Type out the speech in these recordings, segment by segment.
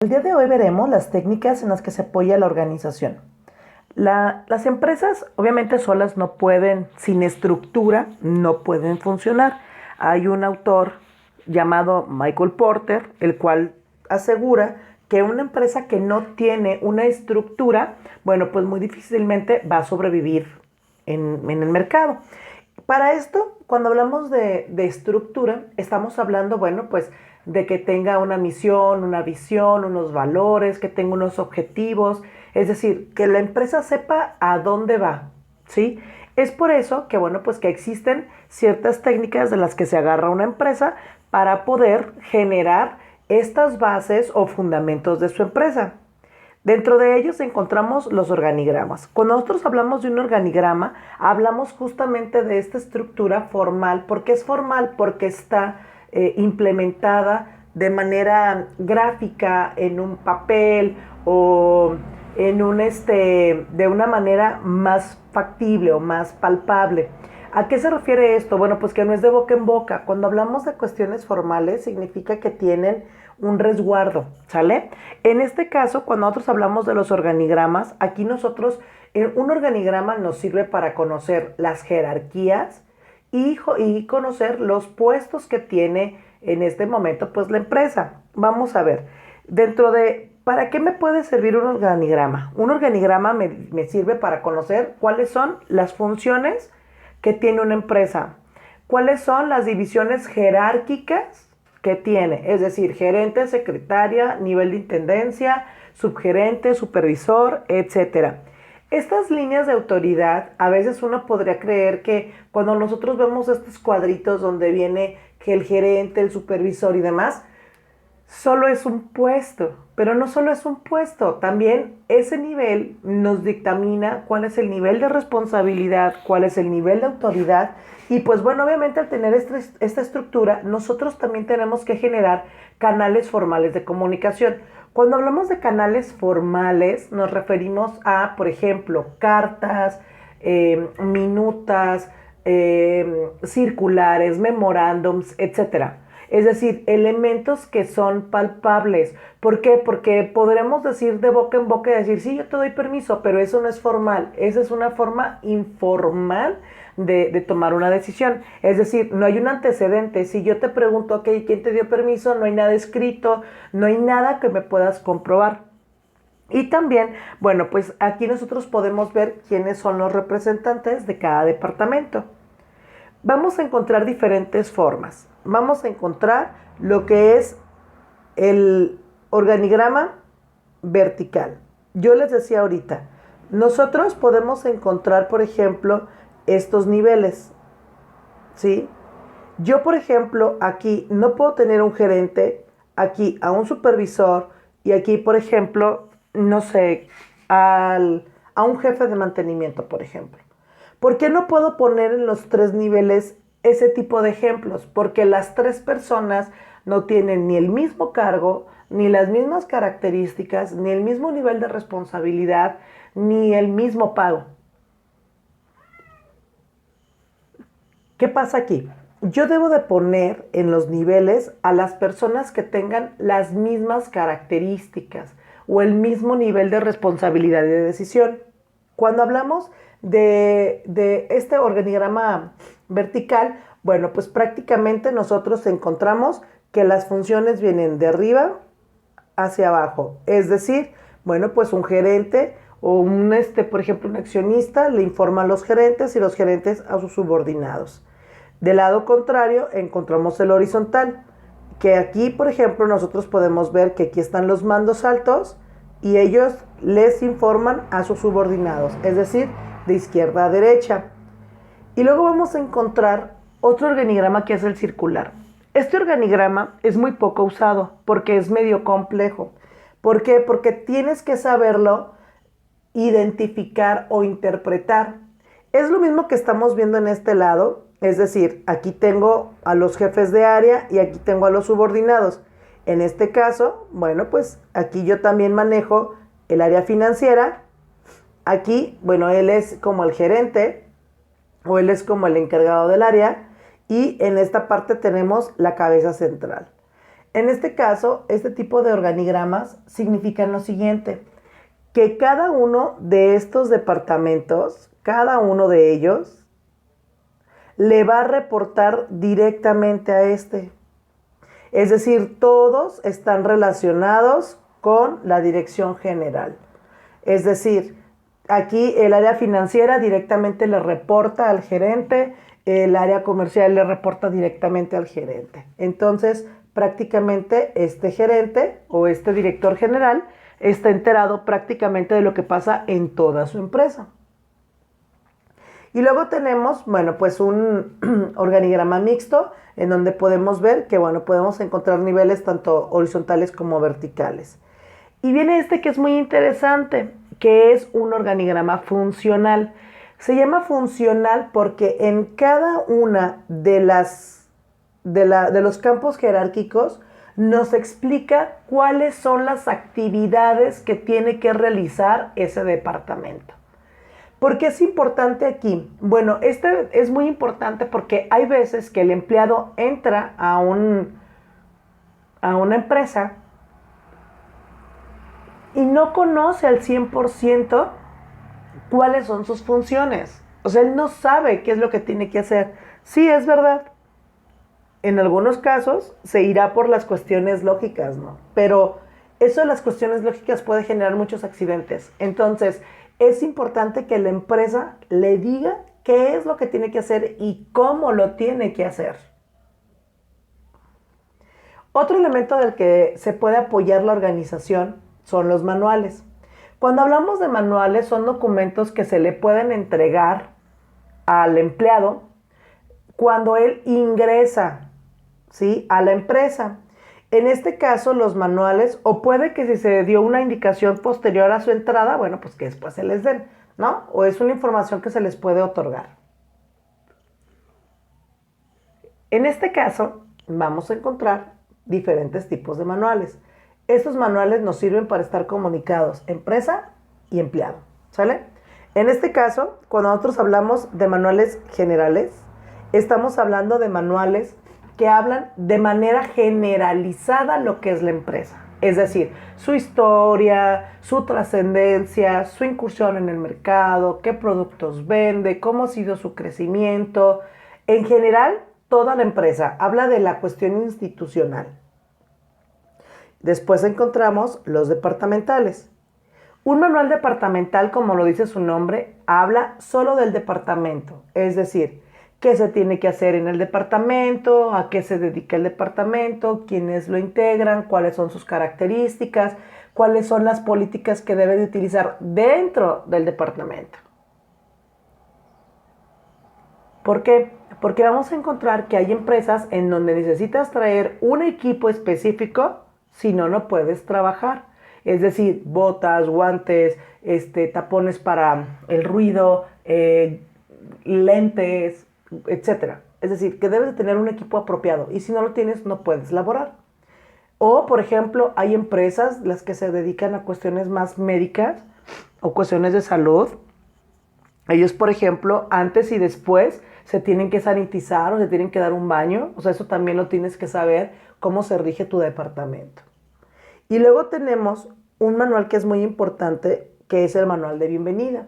El día de hoy veremos las técnicas en las que se apoya la organización. Las empresas obviamente solas no pueden, sin estructura, no pueden funcionar. Hay un autor llamado Michael Porter, el cual asegura que una empresa que no tiene una estructura, bueno, pues muy difícilmente va a sobrevivir en el mercado. Para esto, cuando hablamos de estructura, estamos hablando, bueno, pues de que tenga una misión, una visión, unos valores, que tenga unos objetivos, es decir, que la empresa sepa a dónde va, ¿sí? Es por eso que, bueno, pues que existen ciertas técnicas de las que se agarra una empresa para poder generar estas bases o fundamentos de su empresa. Dentro de ellos encontramos los organigramas. Cuando nosotros hablamos de un organigrama, hablamos justamente de esta estructura formal. ¿Por qué es formal? Porque está implementada de manera gráfica en un papel o de una manera más factible o más palpable. ¿A qué se refiere esto? Bueno, pues que no es de boca en boca. Cuando hablamos de cuestiones formales, significa que tienen un resguardo, ¿sale? En este caso, cuando nosotros hablamos de los organigramas, aquí un organigrama nos sirve para conocer las jerarquías y conocer los puestos que tiene en este momento, pues la empresa. Vamos a ver, ¿para qué me puede servir un organigrama? Un organigrama me sirve para conocer cuáles son las funciones que tiene una empresa, cuáles son las divisiones jerárquicas que tiene, es decir, gerente, secretaria, nivel de intendencia, subgerente, supervisor, etcétera. Estas líneas de autoridad, a veces uno podría creer que cuando nosotros vemos estos cuadritos donde viene que el gerente, el supervisor y demás, solo es un puesto, pero no solo es un puesto, también ese nivel nos dictamina cuál es el nivel de responsabilidad, cuál es el nivel de autoridad y pues bueno, obviamente al tener esta estructura, nosotros también tenemos que generar canales formales de comunicación. Cuando hablamos de canales formales, nos referimos a, por ejemplo, cartas, minutas, circulares, memorándums, etcétera. Es decir, elementos que son palpables. ¿Por qué? Porque podremos decir de boca en boca y decir, sí, yo te doy permiso, pero eso no es formal. Esa es una forma informal de tomar una decisión. Es decir, no hay un antecedente. Si yo te pregunto, ok, ¿quién te dio permiso? No hay nada escrito, no hay nada que me puedas comprobar. Y también, bueno, pues aquí nosotros podemos ver quiénes son los representantes de cada departamento. Vamos a encontrar diferentes formas. Vamos a encontrar lo que es el organigrama vertical. Yo les decía ahorita, nosotros podemos encontrar, por ejemplo, estos niveles, ¿sí? Yo, por ejemplo, aquí no puedo tener un gerente, aquí a un supervisor y aquí, por ejemplo, no sé, a un jefe de mantenimiento, por ejemplo. ¿Por qué no puedo poner en los tres niveles ese tipo de ejemplos? Porque las tres personas no tienen ni el mismo cargo, ni las mismas características, ni el mismo nivel de responsabilidad, ni el mismo pago. ¿Qué pasa aquí? Yo debo de poner en los niveles a las personas que tengan las mismas características o el mismo nivel de responsabilidad y de decisión. Cuando hablamos de este organigrama vertical, bueno, pues prácticamente nosotros encontramos que las funciones vienen de arriba hacia abajo. Es decir, bueno, pues un gerente o por ejemplo, un accionista le informa a los gerentes y los gerentes a sus subordinados. Del lado contrario, encontramos el horizontal, que aquí, por ejemplo, nosotros podemos ver que aquí están los mandos altos y ellos les informan a sus subordinados, es decir, de izquierda a derecha. Y luego vamos a encontrar otro organigrama que es el circular. Este organigrama es muy poco usado porque es medio complejo. ¿Por qué? Porque tienes que saberlo identificar o interpretar. Es lo mismo que estamos viendo en este lado, es decir, aquí tengo a los jefes de área y aquí tengo a los subordinados. En este caso, bueno, pues aquí yo también manejo el área financiera. Aquí, bueno, él es como el gerente o él es como el encargado del área y en esta parte tenemos la cabeza central. En este caso, este tipo de organigramas significan lo siguiente, que cada uno de estos departamentos, cada uno de ellos, le va a reportar directamente a este. Es decir, todos están relacionados con la dirección general. Es decir, aquí el área financiera directamente le reporta al gerente, el área comercial le reporta directamente al gerente. Entonces, prácticamente este gerente o este director general está enterado prácticamente de lo que pasa en toda su empresa. Y luego tenemos, bueno, pues un organigrama mixto en donde podemos ver que, bueno, podemos encontrar niveles tanto horizontales como verticales. Y viene este que es muy interesante, que es un organigrama funcional. Se llama funcional porque en cada una de los campos jerárquicos nos explica cuáles son las actividades que tiene que realizar ese departamento. ¿Por qué es importante aquí? Bueno, este es muy importante porque hay veces que el empleado entra a una empresa y no conoce al 100% cuáles son sus funciones. O sea, él no sabe qué es lo que tiene que hacer. Sí, es verdad. En algunos casos se irá por las cuestiones lógicas, ¿no? Pero eso de las cuestiones lógicas puede generar muchos accidentes. Entonces, es importante que la empresa le diga qué es lo que tiene que hacer y cómo lo tiene que hacer. Otro elemento del que se puede apoyar la organización son los manuales. Cuando hablamos de manuales, son documentos que se le pueden entregar al empleado cuando él ingresa, ¿sí?, a la empresa. En este caso, los manuales, o puede que si se dio una indicación posterior a su entrada, bueno, pues que después se les den, ¿no? O es una información que se les puede otorgar. En este caso, vamos a encontrar diferentes tipos de manuales. Estos manuales nos sirven para estar comunicados, empresa y empleado, ¿sale? En este caso, cuando nosotros hablamos de manuales generales, estamos hablando de manuales que hablan de manera generalizada lo que es la empresa. Es decir, su historia, su trascendencia, su incursión en el mercado, qué productos vende, cómo ha sido su crecimiento. En general, toda la empresa habla de la cuestión institucional. Después encontramos los departamentales. Un manual departamental, como lo dice su nombre, habla solo del departamento, es decir, qué se tiene que hacer en el departamento, a qué se dedica el departamento, quiénes lo integran, cuáles son sus características, cuáles son las políticas que debe de utilizar dentro del departamento. ¿Por qué? Porque vamos a encontrar que hay empresas en donde necesitas traer un equipo específico, si no, no puedes trabajar. Es decir, botas, guantes, tapones para el ruido, lentes, etcétera. Es decir, que debes de tener un equipo apropiado y si no lo tienes no puedes laborar. O, por ejemplo, hay empresas las que se dedican a cuestiones más médicas o cuestiones de salud. Ellos, por ejemplo, antes y después se tienen que sanitizar o se tienen que dar un baño. O sea, eso también lo tienes que saber, cómo se rige tu departamento. Y luego tenemos un manual que es muy importante, que es el manual de bienvenida.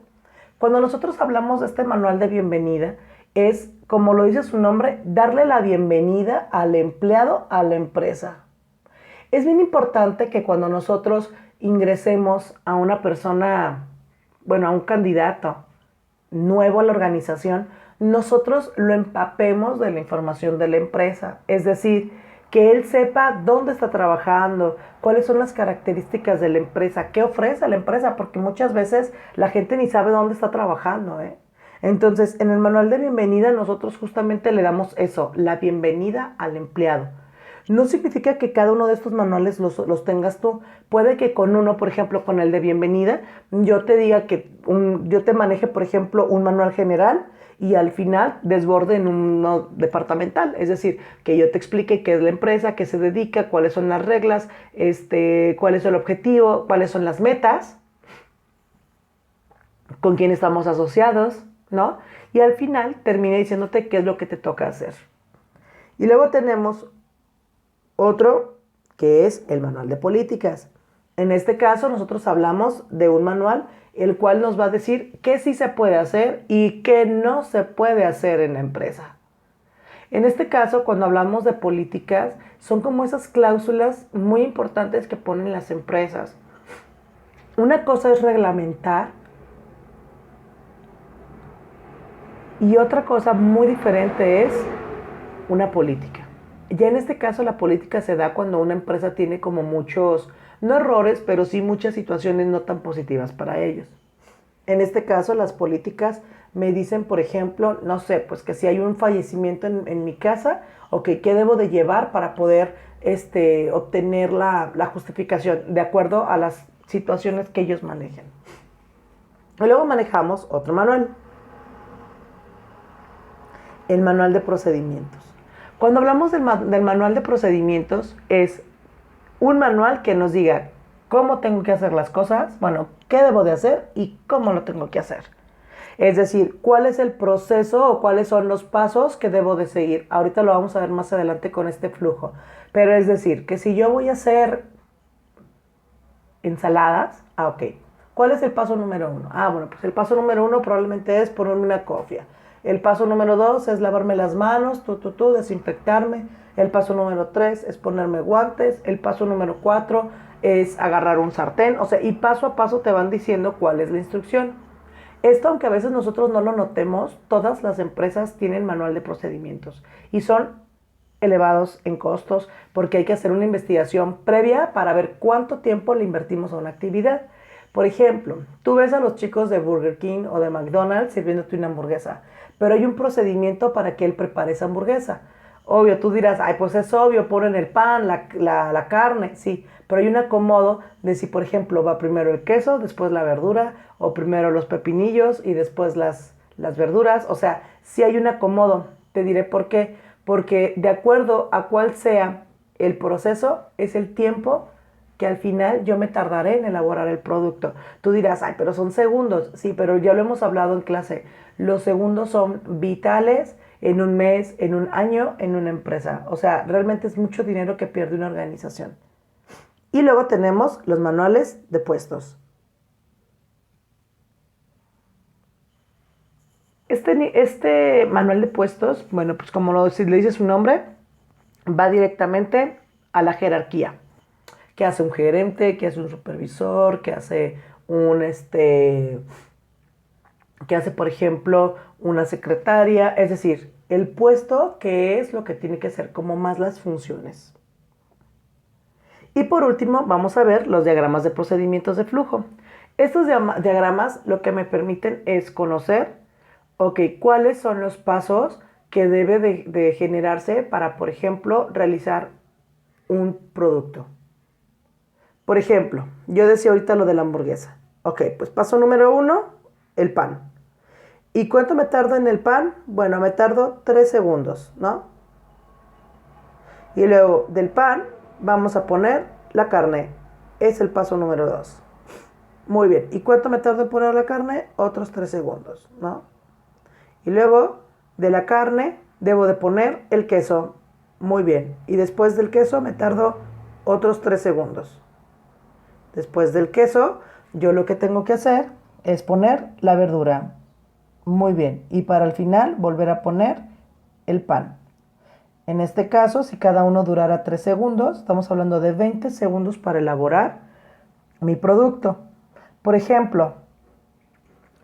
Cuando nosotros hablamos de este manual de bienvenida, es, como lo dice su nombre, darle la bienvenida al empleado a la empresa. Es bien importante que cuando nosotros ingresemos a una persona, bueno, a un candidato nuevo a la organización, nosotros lo empapemos de la información de la empresa. Es decir, que él sepa dónde está trabajando, cuáles son las características de la empresa, qué ofrece la empresa, porque muchas veces la gente ni sabe dónde está trabajando, ¿eh? Entonces, en el manual de bienvenida nosotros justamente le damos eso, la bienvenida al empleado. No significa que cada uno de estos manuales los tengas tú. Puede que con uno, por ejemplo, con el de bienvenida, yo te diga que yo te maneje, por ejemplo, un manual general y al final desborde en uno departamental. Es decir, que yo te explique qué es la empresa, qué se dedica, cuáles son las reglas, cuál es el objetivo, cuáles son las metas, con quién estamos asociados, ¿no? Y al final termine diciéndote qué es lo que te toca hacer. Y luego tenemos otro que es el manual de políticas. En este caso, nosotros hablamos de un manual el cual nos va a decir qué sí se puede hacer y qué no se puede hacer en la empresa. En este caso, cuando hablamos de políticas, son como esas cláusulas muy importantes que ponen las empresas. Una cosa es reglamentar y otra cosa muy diferente es una política. Ya en este caso la política se da cuando una empresa tiene como muchos, no errores, pero sí muchas situaciones no tan positivas para ellos. En este caso las políticas me dicen, por ejemplo, no sé, pues que si hay un fallecimiento en mi casa, ok, ¿qué debo de llevar para poder obtener la justificación de acuerdo a las situaciones que ellos manejen? Y luego manejamos otro manual, el manual de procedimientos. Cuando hablamos del manual de procedimientos, es un manual que nos diga cómo tengo que hacer las cosas, bueno, qué debo de hacer y cómo lo tengo que hacer. Es decir, cuál es el proceso o cuáles son los pasos que debo de seguir. Ahorita lo vamos a ver más adelante con este flujo. Pero es decir, que si yo voy a hacer ensaladas, ok. ¿Cuál es el paso número 1? Bueno, pues el paso número 1 probablemente es ponerme una cofia. El paso número 2 es lavarme las manos, desinfectarme. El paso número 3 es ponerme guantes. El paso número 4 es agarrar un sartén. O sea, y paso a paso te van diciendo cuál es la instrucción. Esto, aunque a veces nosotros no lo notemos, todas las empresas tienen manual de procedimientos y son elevados en costos porque hay que hacer una investigación previa para ver cuánto tiempo le invertimos a una actividad. Por ejemplo, tú ves a los chicos de Burger King o de McDonald's sirviéndote una hamburguesa, pero hay un procedimiento para que él prepare esa hamburguesa. Obvio, tú dirás, ay, pues es obvio, ponen el pan, la carne, sí, pero hay un acomodo de si, por ejemplo, va primero el queso, después la verdura, o primero los pepinillos y después las verduras. O sea, sí hay un acomodo. Te diré por qué. Porque de acuerdo a cuál sea el proceso, es el tiempo que al final yo me tardaré en elaborar el producto. Tú dirás, ay, pero son segundos. Sí, pero ya lo hemos hablado en clase. Los segundos son vitales en un mes, en un año, en una empresa. O sea, realmente es mucho dinero que pierde una organización. Y luego tenemos los manuales de puestos. Este manual de puestos, bueno, pues como si le dice su nombre, va directamente a la jerarquía. ¿Qué hace un gerente? ¿Qué hace un supervisor? ¿Qué hace qué hace, por ejemplo, una secretaria? Es decir, el puesto, que es lo que tiene que hacer, como más las funciones. Y por último, vamos a ver los diagramas de procedimientos de flujo. Estos diagramas lo que me permiten es conocer, ok, cuáles son los pasos que debe de generarse para, por ejemplo, realizar un producto. Por ejemplo, yo decía ahorita lo de la hamburguesa. Ok, pues paso número 1, el pan. ¿Y cuánto me tardo en el pan? Bueno, me tardo 3 segundos, ¿no? Y luego del pan vamos a poner la carne. Es el paso número 2. Muy bien. ¿Y cuánto me tardo en poner la carne? Otros 3 segundos, ¿no? Y luego de la carne debo de poner el queso. Muy bien. Y después del queso me tardo otros 3 segundos. Después del queso, yo lo que tengo que hacer es poner la verdura. Muy bien. Y para el final volver a poner el pan. En este caso, si cada uno durara 3 segundos, estamos hablando de 20 segundos para elaborar mi producto. Por ejemplo,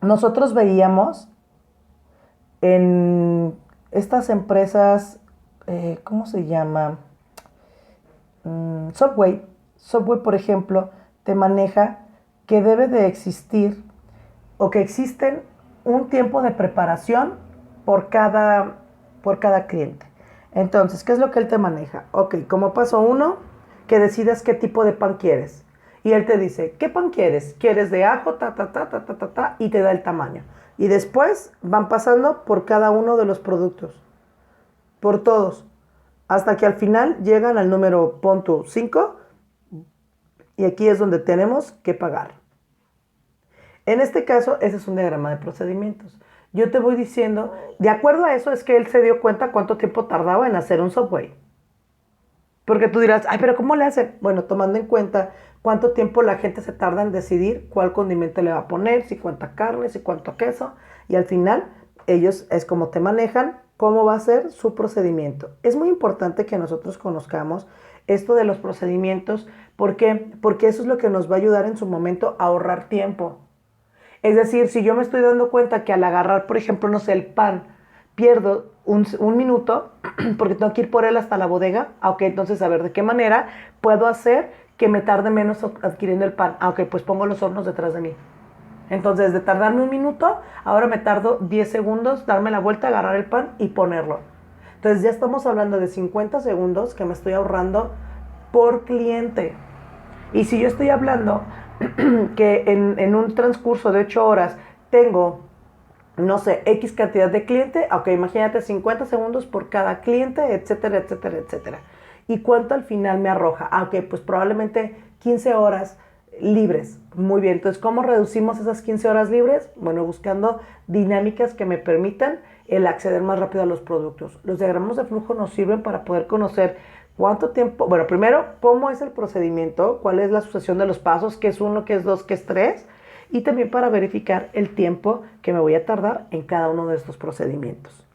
nosotros veíamos en estas empresas, ¿cómo se llama? Subway. Subway, por ejemplo, te maneja que debe de existir o que existen un tiempo de preparación por cada cliente. Entonces, ¿qué es lo que él te maneja? Ok, como paso 1, que decidas qué tipo de pan quieres. Y él te dice, ¿qué pan quieres? ¿Quieres de ajo? Y te da el tamaño. Y después van pasando por cada uno de los productos. Por todos. Hasta que al final llegan al número punto 5. Y aquí es donde tenemos que pagar. En este caso, ese es un diagrama de procedimientos. Yo te voy diciendo, de acuerdo a eso es que él se dio cuenta cuánto tiempo tardaba en hacer un Subway. Porque tú dirás, ay, pero ¿cómo le hacen? Bueno, tomando en cuenta cuánto tiempo la gente se tarda en decidir cuál condimento le va a poner, si cuánta carne, si cuánto queso, y al final ellos es como te manejan, cómo va a ser su procedimiento. Es muy importante que nosotros conozcamos esto de los procedimientos, ¿por qué? Porque eso es lo que nos va a ayudar en su momento a ahorrar tiempo. Es decir, si yo me estoy dando cuenta que al agarrar, por ejemplo, no sé, el pan, pierdo un minuto porque tengo que ir por él hasta la bodega, ok, entonces a ver de qué manera puedo hacer que me tarde menos adquiriendo el pan. Ok, pues pongo los hornos detrás de mí. Entonces, de tardarme un minuto, ahora me tardo 10 segundos, darme la vuelta, agarrar el pan y ponerlo. Entonces, ya estamos hablando de 50 segundos que me estoy ahorrando por cliente. Y si yo estoy hablando que en un transcurso de 8 horas tengo, no sé, X cantidad de cliente, ok, imagínate 50 segundos por cada cliente, etcétera, etcétera, etcétera. ¿Y cuánto al final me arroja? Ah, ok, pues probablemente 15 horas libres. Muy bien, entonces, ¿cómo reducimos esas 15 horas libres? Bueno, buscando dinámicas que me permitan el acceder más rápido a los productos. Los diagramas de flujo nos sirven para poder conocer cuánto tiempo, bueno, primero, cómo es el procedimiento, cuál es la sucesión de los pasos, qué es uno, qué es dos, qué es tres, y también para verificar el tiempo que me voy a tardar en cada uno de estos procedimientos.